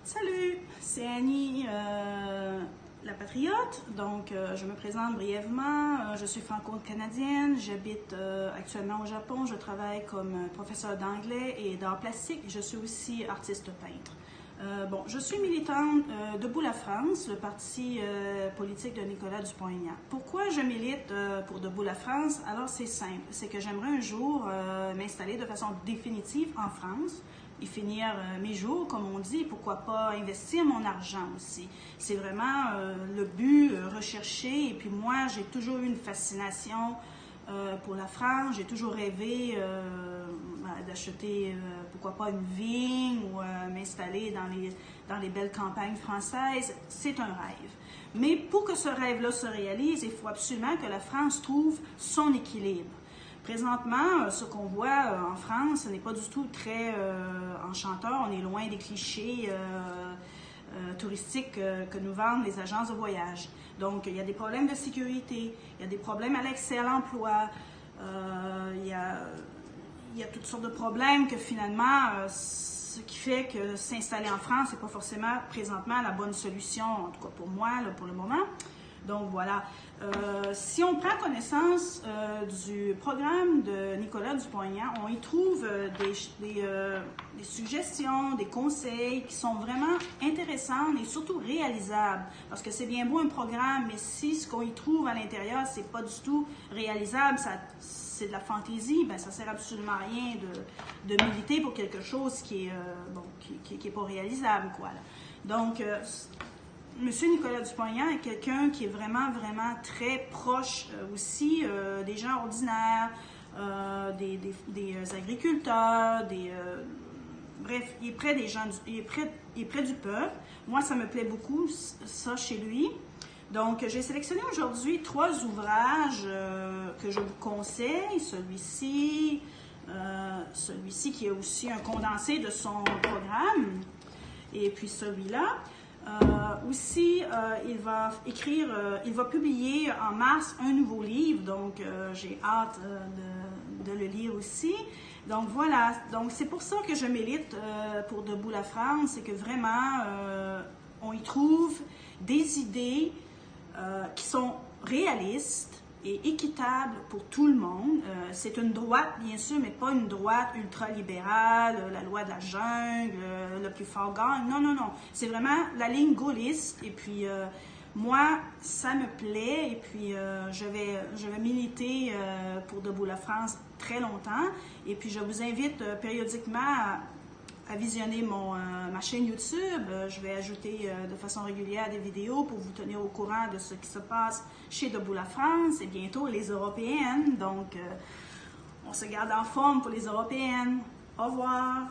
Salut, c'est Annie, la patriote. Donc, je me présente brièvement. Je suis franco-canadienne. J'habite actuellement au Japon. Je travaille comme professeur d'anglais et d'art plastique. Je suis aussi artiste peintre. Bon, je suis militante Debout la France, le parti politique de Nicolas Dupont-Aignan. Pourquoi je milite pour Debout la France? Alors, c'est simple. C'est que j'aimerais un jour m'installer de façon définitive en France et finir mes jours, comme on dit. Pourquoi pas investir mon argent aussi? C'est vraiment le but recherché. Et puis moi, j'ai toujours eu une fascination pour la France. J'ai toujours rêvé d'acheter, pourquoi pas, une vigne ou m'installer dans les belles campagnes françaises. C'est un rêve. Mais pour que ce rêve-là se réalise, il faut absolument que la France trouve son équilibre. Présentement, ce qu'on voit en France, ce n'est pas du tout très enchanteur. On est loin des clichés touristiques que nous vendent les agences de voyage. Donc, il y a des problèmes de sécurité, il y a des problèmes à l'accès à l'emploi, il y a toutes sortes de problèmes que finalement, ce qui fait que s'installer en France, c'est pas forcément présentement la bonne solution, en tout cas pour moi, là, pour le moment. Donc voilà, si on prend connaissance du programme de Nicolas Dupont-Aignan, on y trouve des suggestions, des conseils qui sont vraiment intéressants et surtout réalisables. Parce que c'est bien beau un programme, mais si ce qu'on y trouve à l'intérieur, c'est pas du tout réalisable, c'est de la fantaisie, ben ça sert absolument à rien de militer pour quelque chose qui est pas réalisable, quoi. Là. Donc, Monsieur Nicolas Dupont-Aignan est quelqu'un qui est vraiment très proche aussi des gens ordinaires, des agriculteurs, bref, il est près des gens, il est près du peuple. Moi, ça me plaît beaucoup, ça, chez lui. Donc, j'ai sélectionné aujourd'hui 3 ouvrages que je vous conseille. Celui-ci qui est aussi un condensé de son programme, et puis celui-là. Il va publier en mars un nouveau livre, donc j'ai hâte de le lire aussi. Donc voilà, donc c'est pour ça que je milite pour Debout la France, c'est que vraiment on y trouve des idées qui sont réalistes et équitable pour tout le monde. C'est une droite, bien sûr, mais pas une droite ultra-libérale, la loi de la jungle, le plus fort gagne. Non, non, non. C'est vraiment la ligne gaulliste. Et puis, moi, ça me plaît. Et puis, je vais militer pour Debout la France très longtemps. Et puis, je vous invite périodiquement à visionner ma chaîne YouTube. Je vais ajouter de façon régulière des vidéos pour vous tenir au courant de ce qui se passe chez Debout la France et bientôt les Européennes. Donc, on se garde en forme pour les Européennes. Au revoir!